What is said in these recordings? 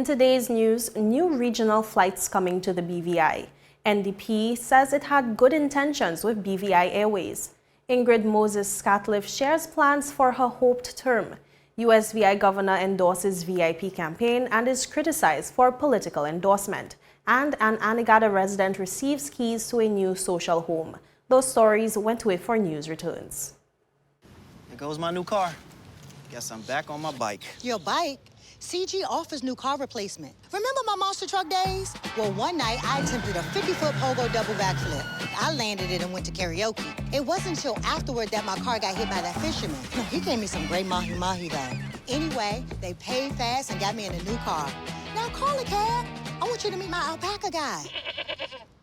today's news, new regional flights coming to the BVI. NDP says it had good intentions with BVI Airways. INGRID Moses SCATLIFFE shares plans for her hoped term. USVI governor endorses VIP campaign and is criticized for political endorsement. And an ANEGADA resident receives keys to a new social home. Those stories went to it for news returns. There goes my new car. Guess I'm back on my bike. Your bike? CG offers new car replacement. Remember my monster truck days? Well, one night I attempted a 50-foot pogo double backflip. I landed it and went to karaoke. It wasn't until afterward that my car got hit by that fisherman. He gave me some great mahi-mahi though. Anyway, they paid fast and got me in a new car. Now call a cab. I want you to meet my alpaca guy.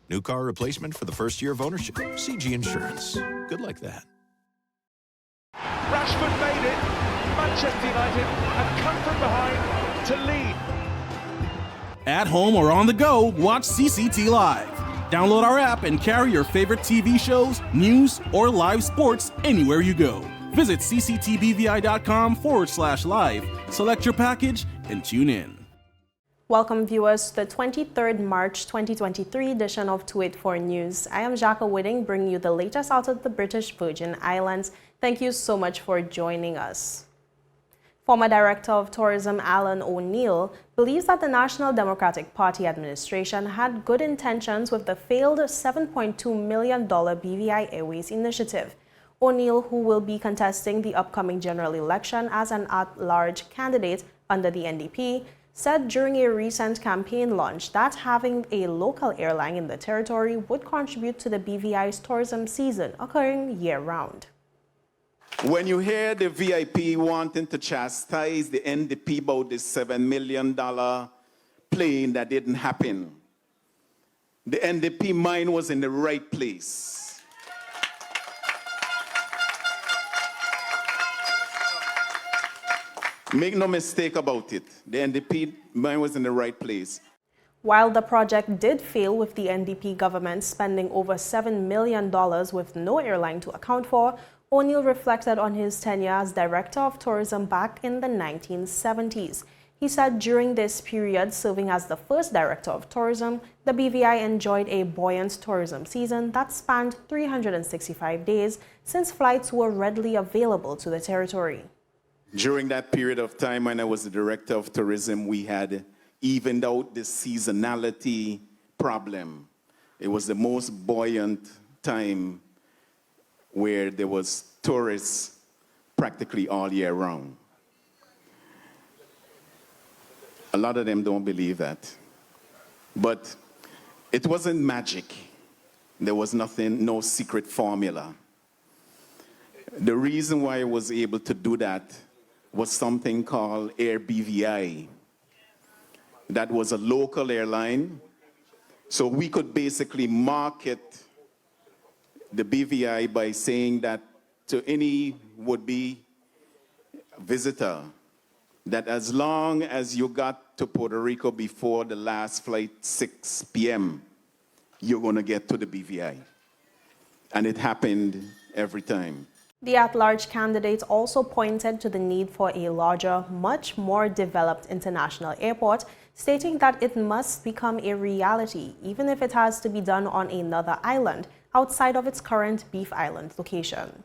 New car replacement for the first year of ownership. CG Insurance. Good like that. Rashford made it. Manchester United have come from behind to lead. At home or on the go, watch CCT Live. Download our app and carry your favorite TV shows, news, or live sports anywhere you go. Visit cctbvi.com/live, select your package, and tune in. Welcome viewers to the 23rd March 2023 edition of 284 News. I am Jacques Whitting, bringing you the latest out of the British Virgin Islands. Thank you so much for joining us. Former Director of Tourism Alan O'Neill believes that the National Democratic Party administration had good intentions with the failed $7.2 million BVI Airways initiative. O'Neill, who will be contesting the upcoming general election as an at-large candidate under the NDP, said during a recent campaign launch that having a local airline in the territory would contribute to the BVI's tourism season occurring year-round. When you hear the VIP wanting to chastise the NDP about this $7 million plane that didn't happen, the NDP mind was in the right place. Make no mistake about it. The NDP mind was in the right place. While the project did fail with the NDP government spending over $7 million with no airline to account for, O'Neill reflected on his tenure as Director of Tourism back in the 1970s. He said during this period, serving as the first Director of Tourism, the BVI enjoyed a buoyant tourism season that spanned 365 days since flights were readily available to the territory. During that period of time when I was the Director of Tourism, we had evened out the seasonality problem. It was the most buoyant time where there was tourists practically all year round. A lot of them don't believe that. But it wasn't magic. There was nothing, no secret formula. The reason why I was able to do that was something called AirBVI. That was a local airline, so we could basically market the BVI by saying that to any would-be visitor, that as long as you got to Puerto Rico before the last flight, 6 p.m., you're going to get to the BVI. And it happened every time. The at-large candidate also pointed to the need for a larger, much more developed international airport, stating that it must become a reality, even if it has to be done on another island outside of its current Beef Island location.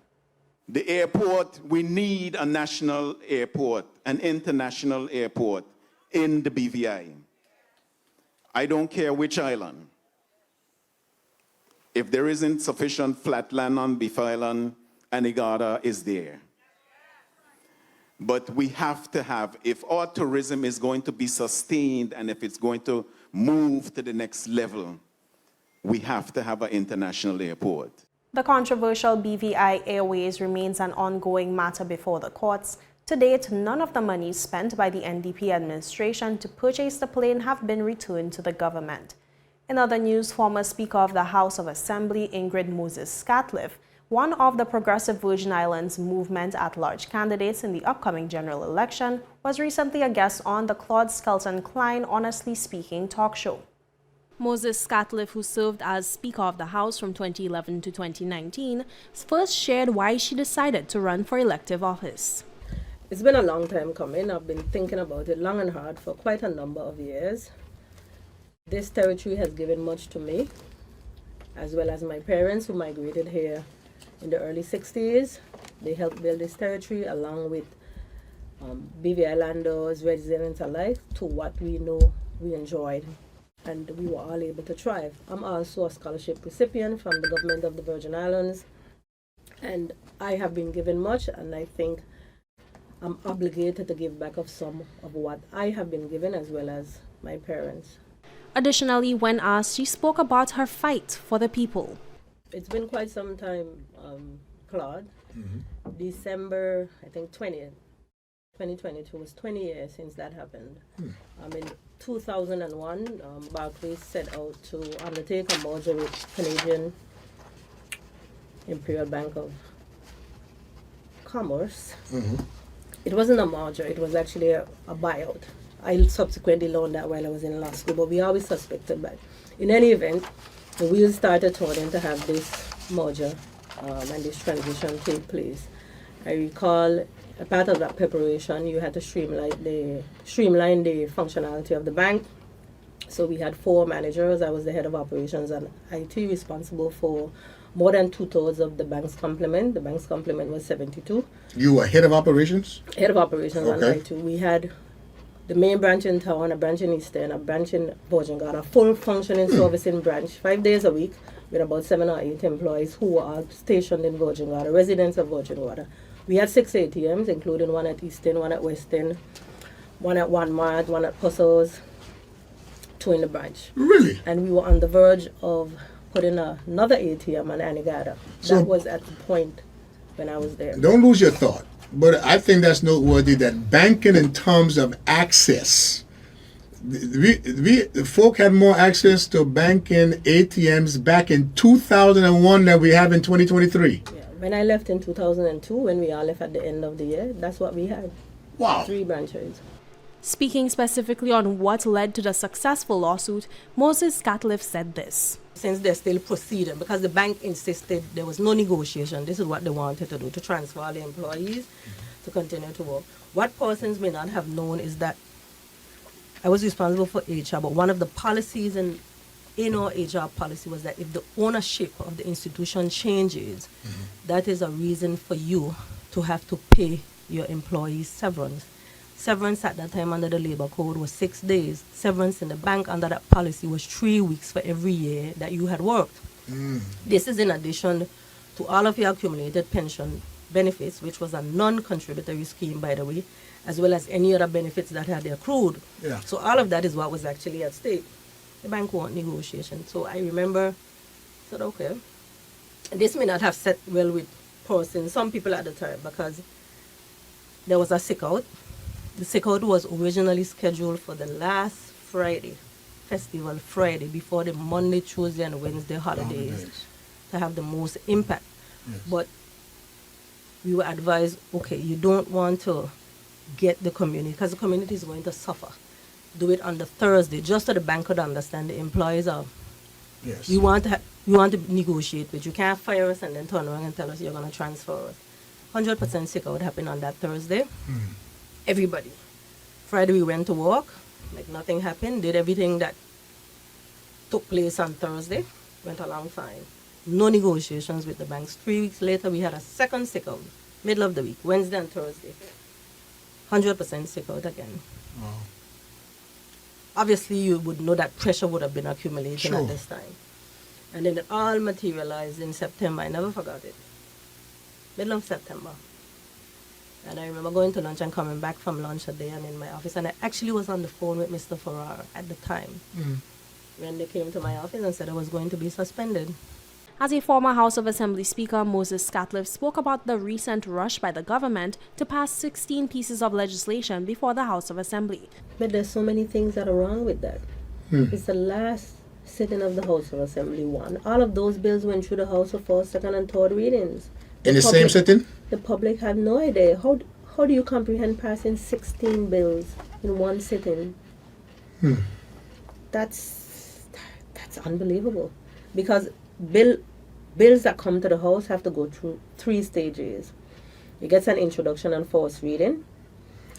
The airport, we need a national airport, an international airport in the BVI. I don't care which island. If there isn't sufficient flat land on Beef Island, ANEGADA is there. But we have to have, if our tourism is going to be sustained and if it's going to move to the next level, we have to have an international airport. The controversial BVI Airways remains an ongoing matter before the courts. To date, none of the money spent by the NDP administration to purchase the plane have been returned to the government. In other news, former Speaker of the House of Assembly, INGRID Moses SCATLIFFE, one of the Progressive Virgin Islands movement at-large candidates in the upcoming general election, was recently a guest on the Claude Skelton-Klein Honestly Speaking talk show. Moses SCATLIFFE, who served as Speaker of the House from 2011 to 2019, first shared why she decided to run for elective office. It's been a long time coming. I've been thinking about it long and hard for quite a number of years. This territory has given much to me, as well as my parents who migrated here in the early 60s. They helped build this territory along with BVI landlords, residents alike, to what we know we enjoyed, and we were all able to thrive. I'm also a scholarship recipient from the government of the Virgin Islands, and I have been given much, and I think I'm obligated to give back of some of what I have been given, as well as my parents. Additionally, when asked, she spoke about her fight for the people. It's been quite some time, Claude. December, I think 20th, 2022 was 20 years since that happened. In 2001, Barclays set out to undertake a merger with Canadian Imperial Bank of Commerce. It wasn't a merger, it was actually a buyout. I subsequently learned that while I was in law school, but we always suspected that. In any event, the wheels started turning to have this merger and this transition take place. I recall a part of that preparation, you had to streamline the functionality of the bank. So we had 4 managers. I was the head of operations and IT, responsible for more than 2/3 of the bank's complement. The bank's complement was 72. You were head of operations? Head of operations and IT. We had the main branch in town, a branch in Eastern, a branch in Virgin Gorda, a full functioning servicing branch, 5 days a week, with about 7 or 8 employees who were all stationed in Virgin Gorda, residents of Virgin Gorda. We had 6 ATMs, including one at Eastern, one at Western, one at Walmart, one at Puzzles, 2 in the branch. Really? And we were on the verge of putting another ATM on ANEGADA. That was at the point when I was there. Don't lose your thought. But I think that's noteworthy that banking in terms of access, the folk had more access to banking ATMs back in 2001 than we have in 2023. Yeah. When I left in 2002, when we all left at the end of the year, that's what we had. Wow. 3 branches. Speaking specifically on what led to the successful lawsuit, Moses SCATLIFFE said this. Since they're still proceeding, because the bank insisted there was no negotiation, this is what they wanted to do, to transfer all the employees to continue to work. What persons may not have known is that I was responsible for HR, but one of the policies in our HR policy was that if the ownership of the institution changes, that is a reason for you to have to pay your employees severance. Severance at that time under the labor code was 6 days. Severance in the bank under that policy was 3 weeks for every year that you had worked. This is in addition to all of your accumulated pension benefits, which was a non-contributory scheme, by the way, as well as any other benefits that had accrued. Yeah. So all of that is what was actually at stake. The bank won negotiation. So I remember, said, okay, this may not have set well with persons, some people at the time, because there was a sick out. The sick out was originally scheduled for the last Friday, festival Friday, before the Monday, Tuesday, and Wednesday holidays to have the most impact. Yes. But we were advised, okay, you don't want to get the community, because the community is going to suffer. Do it on the Thursday, just so the bank could understand the employees are. Yes. You want to negotiate with. You can't fire us and then turn around and tell us you're going to transfer us. 100% sick out happened on that Thursday. Everybody. Friday we went to work, like nothing happened, did everything that took place on Thursday, went along fine. No negotiations with the banks. 3 weeks later we had a second sick out, middle of the week, Wednesday and Thursday. 100% sick out again. Wow. Obviously you would know that pressure would have been accumulating Sure. at this time. And then it all materialized in September. I never forgot it. Middle of September. And I remember going to lunch and coming back from lunch a day and in my office. And I actually was on the phone with Mr. Farrar at the time when they came to my office and said I was going to be suspended. As a former House of Assembly Speaker, Moses SCATLIFFE spoke about the recent rush by the government to pass 16 pieces of legislation before the House of Assembly. But there's so many things that are wrong with that. It's the last sitting of the House of Assembly one. All of those bills went through the House for first, second, and third readings. In the same sitting? The public had no idea. How do you comprehend passing 16 bills in one sitting? That's unbelievable. Because bills that come to the House have to go through 3 stages. It gets an introduction and first reading.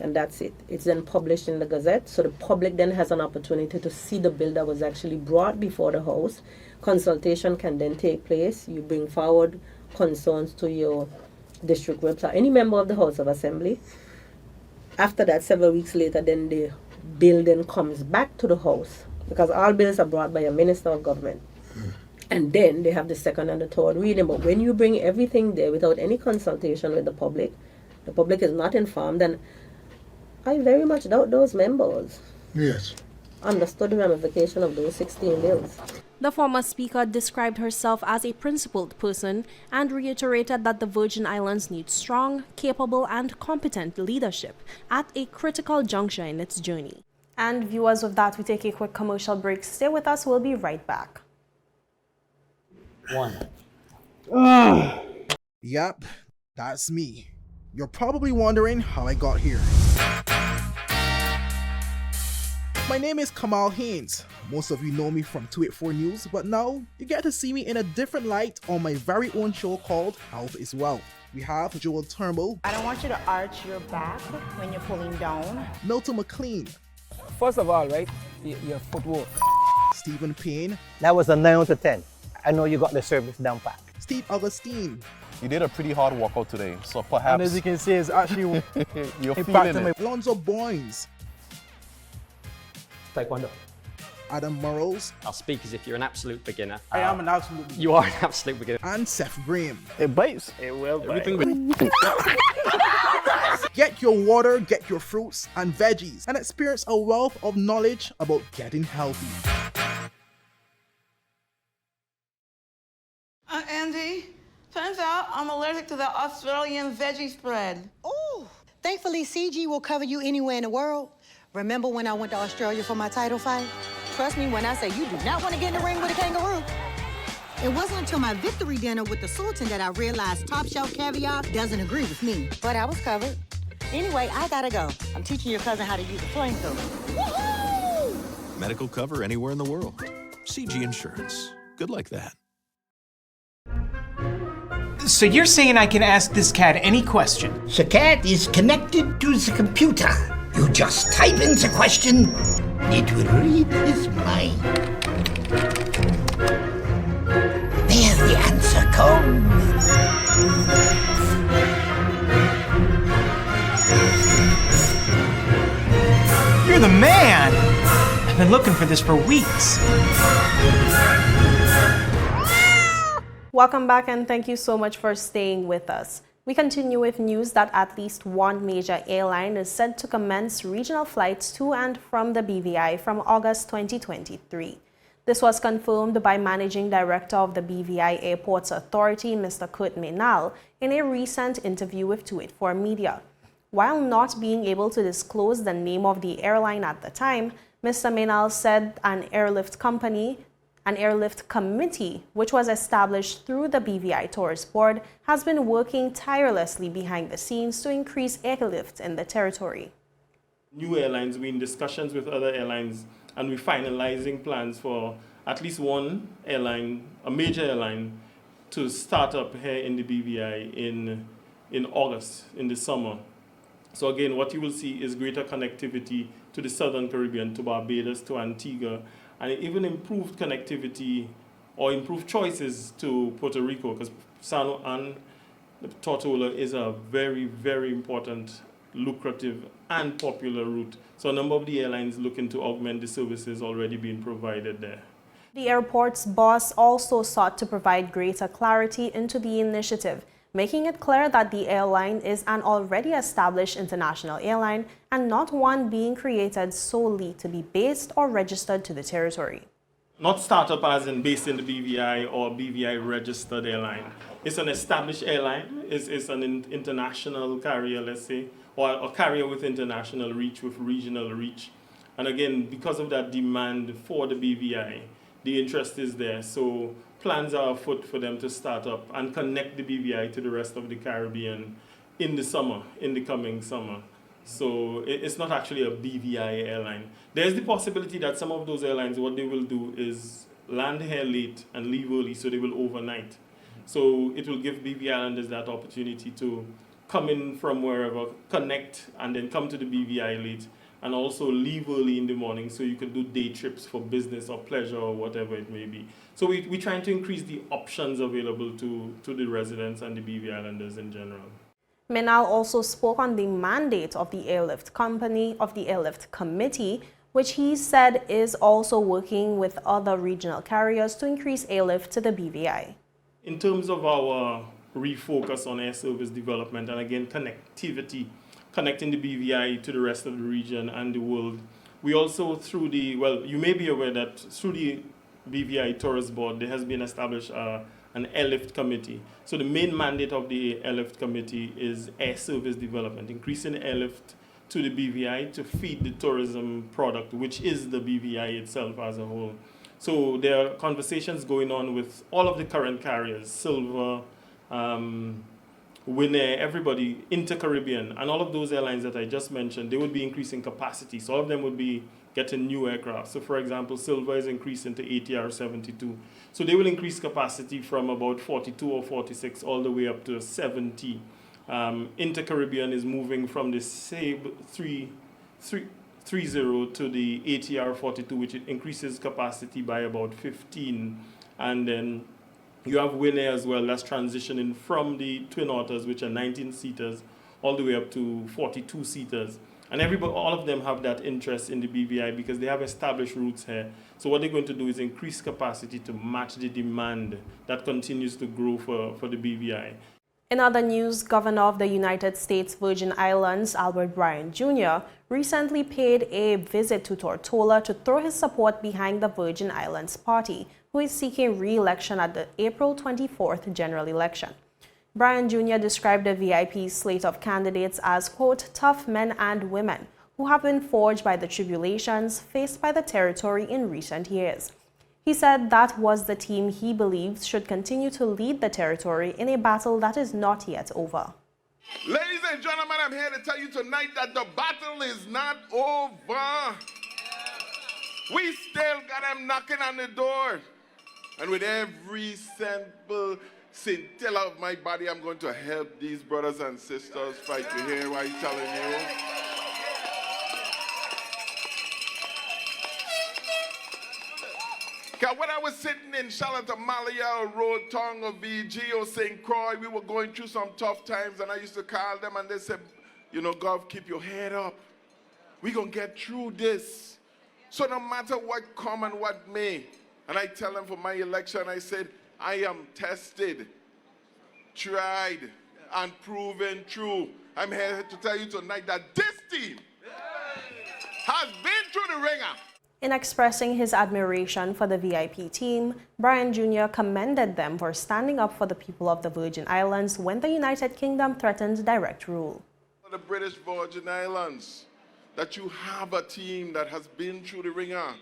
and that's it. It's then published in the Gazette, so the public then has an opportunity to see the bill that was actually brought before the House. Consultation can then take place. You bring forward concerns to your district reps or any member of the House of Assembly. After that, several weeks later, then the bill then comes back to the House, because all bills are brought by a Minister of Government. And then they have the second and the third reading. But when you bring everything there without any consultation with the public is not informed, and I very much doubt those members understood the ramification of those 16 bills. The former speaker described herself as a principled person and reiterated that the Virgin Islands needs strong, capable, and competent leadership at a critical juncture in its journey. And viewers, with that, we take a quick commercial break. Stay with us. We'll be right back. Yep, that's me. You're probably wondering how I got here. My name is Kamal Haynes. Most of you know me from 284 News, but now you get to see me in a different light on my very own show called Health is Wealth. We have Joel Turnbull. I don't want you to arch your back when you're pulling down. Milton McLean. First of all, right, your footwork. Stephen Payne. That was a 9 out of 10. I know you got the service down pat. Steve Augustine. You did a pretty hard workout today, so perhaps... And as you can see, it's actually you're feeling it. Lonzo Boynes. Taekwondo. Adam Murrows. I'll speak as if you're an absolute beginner. I am an absolute beginner. You are an absolute beginner. And Seth Graham. It bites. It will bite. Get your water, get your fruits and veggies, and experience a wealth of knowledge about getting healthy. Andy, turns out I'm allergic to the Australian veggie spread. Ooh, thankfully CG will cover you anywhere in the world. Remember when I went to Australia for my title fight? Trust me when I say you do not want to get in the ring with a kangaroo. It wasn't until my victory dinner with the Sultan that I realized top shelf caviar doesn't agree with me. But I was covered. Anyway, I gotta go. I'm teaching your cousin how to use a flamethrower. Woohoo! Medical cover anywhere in the world. CG Insurance. Good like that. So you're saying I can ask this cat any question? The cat is connected to the computer. You just type in the question, it will read his mind. There the answer comes. You're the man! I've been looking for this for weeks. Welcome back, and thank you so much for staying with us. We continue with news that at least one major airline is set to commence regional flights to and from the BVI from August 2023. This was confirmed by Managing Director of the BVI Airports Authority, Mr. Kurt Menal, in a recent interview with 284 Media. While not being able to disclose the name of the airline at the time, Mr. Menal said an airlift committee, which was established through the BVI Tourist Board, has been working tirelessly behind the scenes to increase airlift in the territory. New airlines, we're in discussions with other airlines, and we're finalizing plans for at least one airline, a major airline, to start up here in the BVI in August, in the summer. So again, what you will see is greater connectivity to the Southern Caribbean, to Barbados, to Antigua, and even improved connectivity or improved choices to Puerto Rico, because San Juan, Tortola is a very, very important, lucrative, and popular route. So a number of the airlines looking to augment the services already being provided there. The airport's boss also sought to provide greater clarity into the initiative, making it clear that the airline is an already established international airline and not one being created solely to be based or registered to the territory. Not startup as in based in the BVI or BVI registered airline. It's an established airline. It's an international carrier, let's say, or a carrier with international reach, with regional reach. And again, because of that demand for the BVI, the interest is there. So plans are afoot for them to start up and connect the BVI to the rest of the Caribbean in the summer, in the coming summer. So it's not actually a BVI airline. There's the possibility that some of those airlines, what they will do is land here late and leave early, so they will overnight. So it will give BVI Islanders that opportunity to come in from wherever, connect, and then come to the BVI late, and also leave early in the morning so you can do day trips for business or pleasure or whatever it may be. So we're trying to increase the options available to the residents and the BVI Islanders in general. Minal also spoke on the mandate of the Airlift Committee, which he said is also working with other regional carriers to increase airlift to the BVI. In terms of our refocus on air service development and again connectivity, connecting the BVI to the rest of the region and the world, we also through the, well, you may be aware that through the BVI Tourist Board, there has been established an airlift committee. So the main mandate of the airlift committee is air service development, increasing airlift to the BVI to feed the tourism product, which is the BVI itself as a whole. So there are conversations going on with all of the current carriers, Silver, Winnair, everybody, Inter-Caribbean, and all of those airlines that I just mentioned, they would be increasing capacity. So all of them would be getting new aircraft. So for example, Silver is increasing to ATR 72. So they will increase capacity from about 42 or 46 all the way up to 70. Inter-Caribbean is moving from the SAB 330 to the ATR 42, which increases capacity by about 15. And then you have Winnair as well, that's transitioning from the Twin Otters, which are 19-seaters, all the way up to 42-seaters. And all of them have that interest in the BVI because they have established routes here. So what they're going to do is increase capacity to match the demand that continues to grow for the BVI. In other news, Governor of the United States Virgin Islands, Albert Bryan Jr., recently paid a visit to Tortola to throw his support behind the Virgin Islands Party, who is seeking re-election at the April 24th general election. Bryan Jr. described the VIP slate of candidates as, quote, tough men and women who have been forged by the tribulations faced by the territory in recent years. He said that was the team he believes should continue to lead the territory in a battle that is not yet over. Ladies and gentlemen, I'm here to tell you tonight that the battle is not over. We still got them knocking on the door. And with every simple scintilla of my body, I'm going to help these brothers and sisters fight. You hear what I'm telling you? Because when I was sitting in Charlotte, Amalia, Road, Tonga, VG, or St. Croix, we were going through some tough times, and I used to call them, and they said, you know, Gov, keep your head up. We're going to get through this. So no matter what come and what may, and I tell them for my election, I said, I am tested, tried, and proven true. I'm here to tell you tonight that this team has been through the ringer. In expressing his admiration for the VIP team, Bryan Jr. commended them for standing up for the people of the Virgin Islands when the United Kingdom threatened direct rule. The British Virgin Islands, that you have a team that has been through the ringer.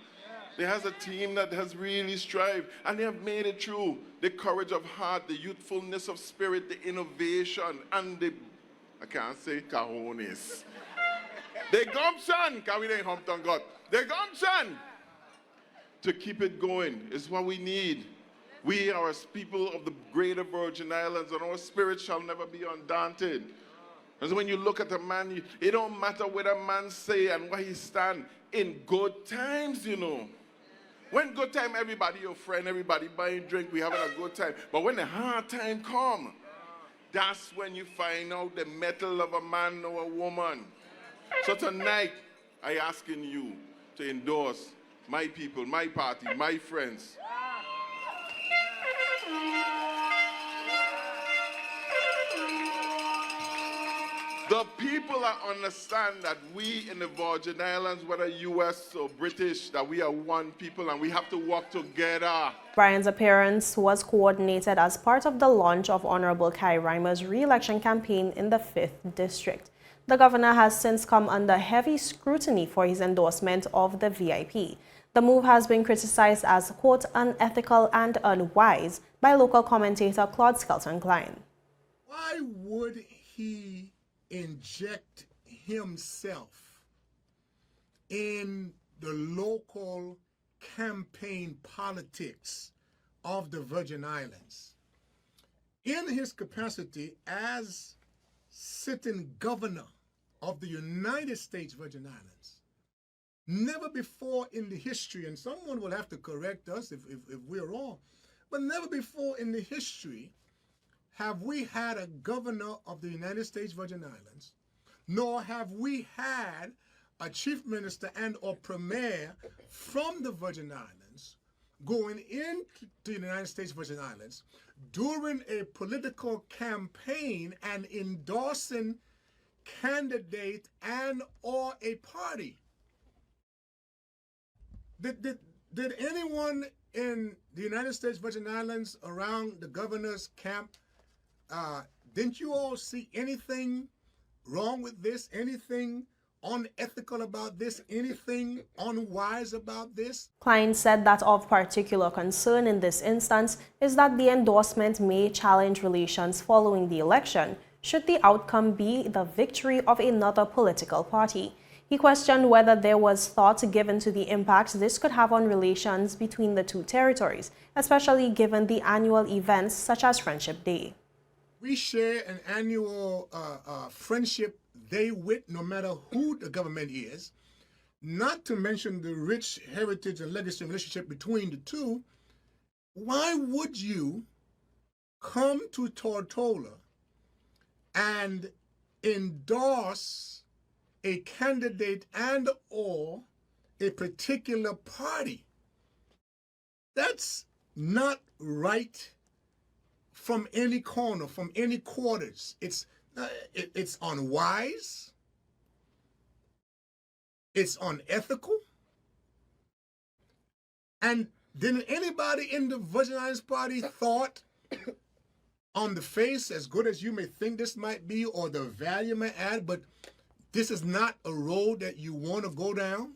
There has a team that has really strived, and they have made it through. The courage of heart, the youthfulness of spirit, the innovation, and the, I can't say cojones. The gumption, because we ain't humped on God. The gumption to keep it going is what we need. We are as people of the greater Virgin Islands, and our spirit shall never be undaunted. Because when you look at a man, it don't matter what a man say and where he stand. In good times, you know. When good time, everybody your friend, everybody buying drink, we having a good time. But when the hard time come, that's when you find out the mettle of a man or a woman. So tonight, I asking you to endorse my people, my party, my friends. The people understand that we in the Virgin Islands, whether US or British, that we are one people and we have to work together. Bryan's appearance was coordinated as part of the launch of Honorable Kai Reimer's re-election campaign in the 5th District. The governor has since come under heavy scrutiny for his endorsement of the VIP. The move has been criticized as, quote, unethical and unwise by local commentator Claude Skelton-Klein. Why would he inject himself in the local campaign politics of the Virgin Islands? In his capacity as sitting governor of the United States Virgin Islands. Never before in the history, and someone will have to correct us if we're wrong, but never before in the history have we had a governor of the United States Virgin Islands, nor have we had a chief minister and or premier from the Virgin Islands going into the United States Virgin Islands during a political campaign and endorsing candidate and or a party. Did anyone in the United States Virgin Islands around the governor's camp, didn't you all see anything wrong with this, anything unethical about this, anything unwise about this? Klein said that of particular concern in this instance is that the endorsement may challenge relations following the election, should the outcome be the victory of another political party. He questioned whether there was thought given to the impact this could have on relations between the two territories, especially given the annual events such as Friendship Day. We share an annual Friendship Day with no matter who the government is, not to mention the rich heritage and legacy relationship between the two. Why would you come to Tortola and endorse a candidate and or a particular party? That's not right from any corner, from any quarters. It's unwise, it's unethical, and didn't anybody in the Virgin Islands Party thought on the face, as good as you may think this might be or the value may add, but this is not a road that you want to go down?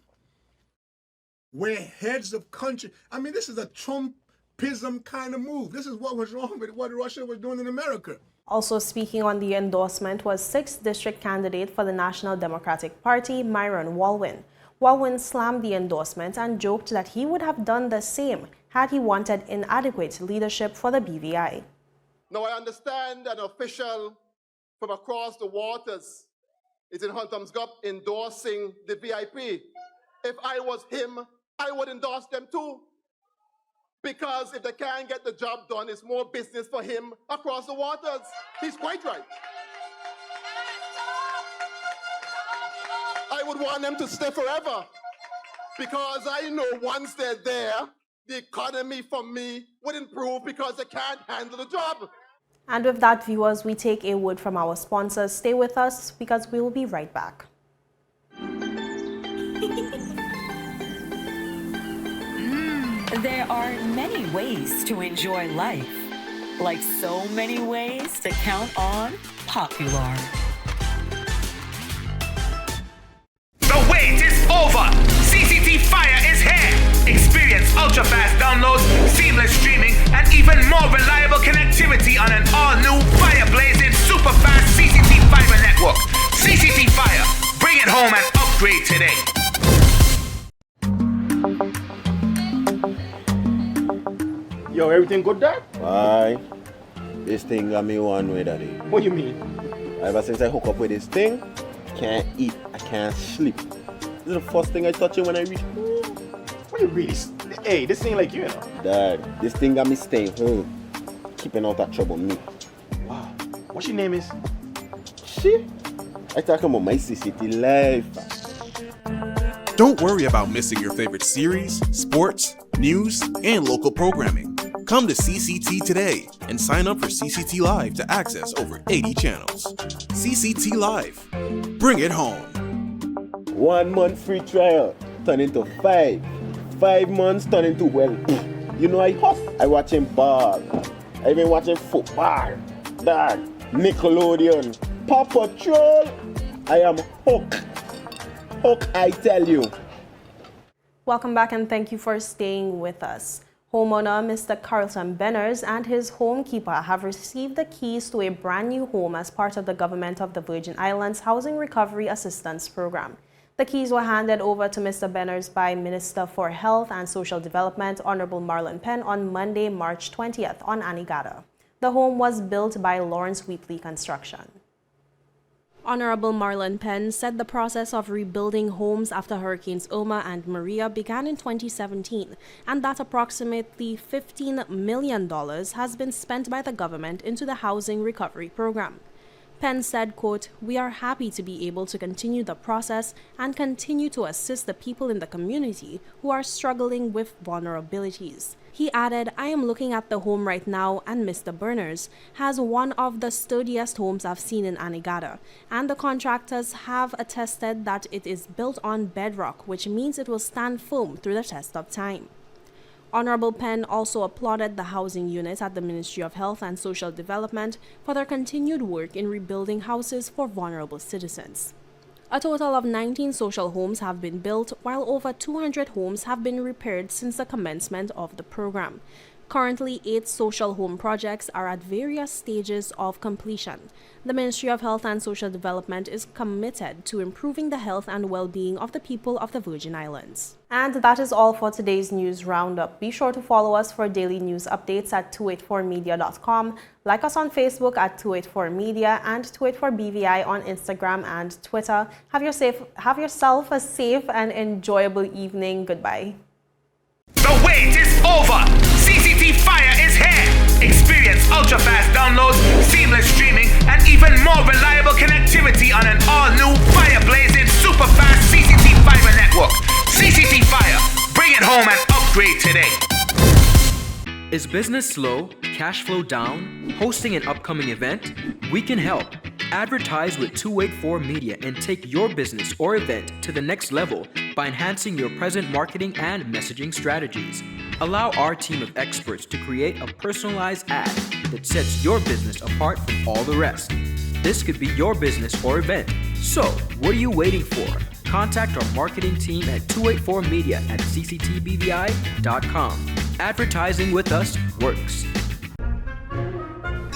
Where heads of country, I mean, this is a Trumpism kind of move. This is what was wrong with what Russia was doing in America. Also speaking on the endorsement was 6th District candidate for the National Democratic Party, Myron Walwyn. Walwyn slammed the endorsement and joked that he would have done the same had he wanted inadequate leadership for the BVI. Now I understand an official from across the waters is in Huntom's Gap endorsing the VIP. If I was him, I would endorse them too. Because if they can't get the job done, it's more business for him across the waters. He's quite right. I would want them to stay forever. Because I know once they're there, the economy for me would improve because they can't handle the job. And with that, viewers, we take a word from our sponsors. Stay with us because we will be right back. There are many ways to enjoy life, like so many ways to count on Popular. The wait is over! CCT Fire is here! Experience ultra-fast downloads, seamless streaming, and even more reliable connectivity on an all-new fire-blazing super-fast CCT Fiber network. CCT Fire, bring it home and upgrade today. Yo, everything good there? Aye. This thing got me one way, daddy. What do you mean? Ever since I hook up with this thing, can't eat, I can't sleep. This is the first thing I touch it when I reach home. What you really? Hey, this ain't like you, you know. Dad, this thing got me staying home, keeping out of trouble me. Wow. What your name is? Shit. I talking about my CCT life. Don't worry about missing your favorite series, sports, news, and local programming. Come to CCT today and sign up for CCT Live to access over 80 channels. CCT Live. Bring it home. 1 month free trial turn into 5. 5 months turn into, well, you know I watching ball. I been watching football. Dad, Nickelodeon, Paw Patrol. I am hooked. Hook, I tell you. Welcome back and thank you for staying with us. Homeowner Mr. Carlton Benners and his homekeeper have received the keys to a brand new home as part of the Government of the Virgin Islands Housing Recovery Assistance Program. The keys were handed over to Mr. Benners by Minister for Health and Social Development, Honorable Marlon Penn, on Monday, March 20th on ANEGADA. The home was built by Lawrence Wheatley Construction. Honorable Marlon Penn said the process of rebuilding homes after Hurricanes Irma and Maria began in 2017 and that approximately $15 million has been spent by the government into the housing recovery program. Penn said, quote, "We are happy to be able to continue the process and continue to assist the people in the community who are struggling with vulnerabilities." He added, "I am looking at the home right now and Mr. Berners has one of the sturdiest homes I've seen in ANEGADA, and the contractors have attested that it is built on bedrock, which means it will stand firm through the test of time." Honorable Penn also applauded the housing unit at the Ministry of Health and Social Development for their continued work in rebuilding houses for vulnerable citizens. A total of 19 social homes have been built, while over 200 homes have been repaired since the commencement of the program. Currently, 8 social home projects are at various stages of completion. The Ministry of Health and Social Development is committed to improving the health and well-being of the people of the Virgin Islands. And that is all for today's news roundup. Be sure to follow us for daily news updates at 284media.com. Like us on Facebook at 284media and 284BVI on Instagram and Twitter. Have yourself a safe and enjoyable evening. Goodbye. The wait is over. CCT Fire is here. Experience ultra-fast downloads, seamless streaming, and even more reliable connectivity on an all-new fire-blazing super-fast CCT Fiber network. CCT Fire. Bring it home and upgrade today. Is business slow? Cash flow down? Hosting an upcoming event? We can help. Advertise with 284 Media and take your business or event to the next level by enhancing your present marketing and messaging strategies. Allow our team of experts to create a personalized ad that sets your business apart from all the rest. This could be your business or event. So, what are you waiting for? Contact our marketing team at 284media@cctbvi.com. Advertising with us works.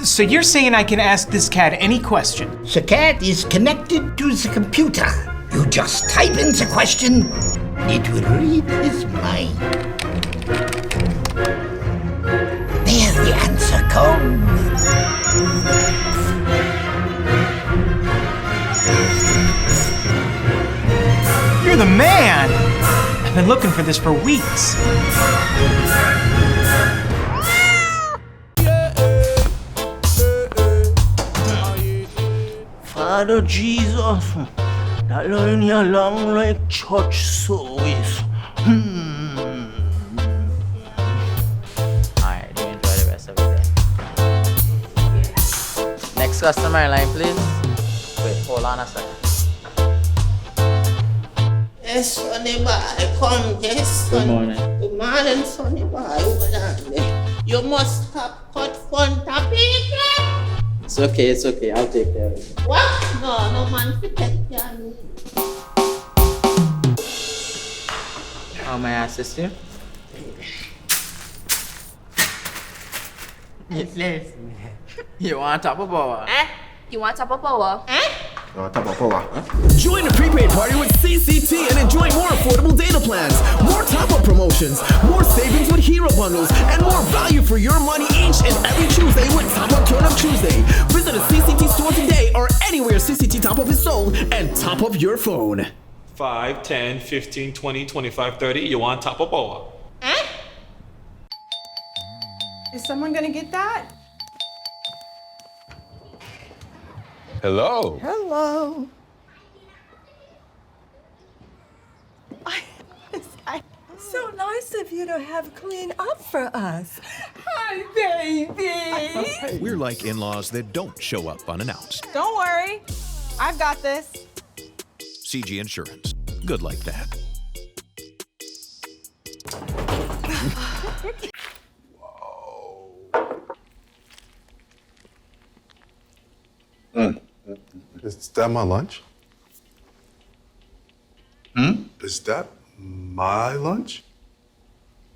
So you're saying I can ask this cat any question? The cat is connected to the computer. You just type in the question, it will read his mind. There the answer comes. You're the man! I've been looking for this for weeks. Father Jesus, that line here long like church service. Alright, you enjoy the rest of the day. Next customer line, please. Wait, hold on a second. Yes, Sonny boy, come, yes, son. Good morning. Good morning, Sonny boy. Hold on there. You must have cut front of people. It's okay, I'll take care of it. What? No man to take care of me. How may I assist you? Yes. You want top of power? You want top of power? Join the prepaid party with CCT and enjoy more affordable data plans, more top-up promotions, more savings with hero bundles, and more value for your money each and every Tuesday with Top Up Turn Up Tuesday. Visit a CCT store today or anywhere CCT Top Up is sold and top up your phone. 5, 10, 15, 20, 25, 30. You want top of power? Is someone gonna get that? Hello. Hello. So nice of you to have cleaned up for us. Hi, baby. We're like in-laws that don't show up unannounced. Don't worry. I've got this. CG Insurance. Good like that. Is that my lunch? Is that my lunch?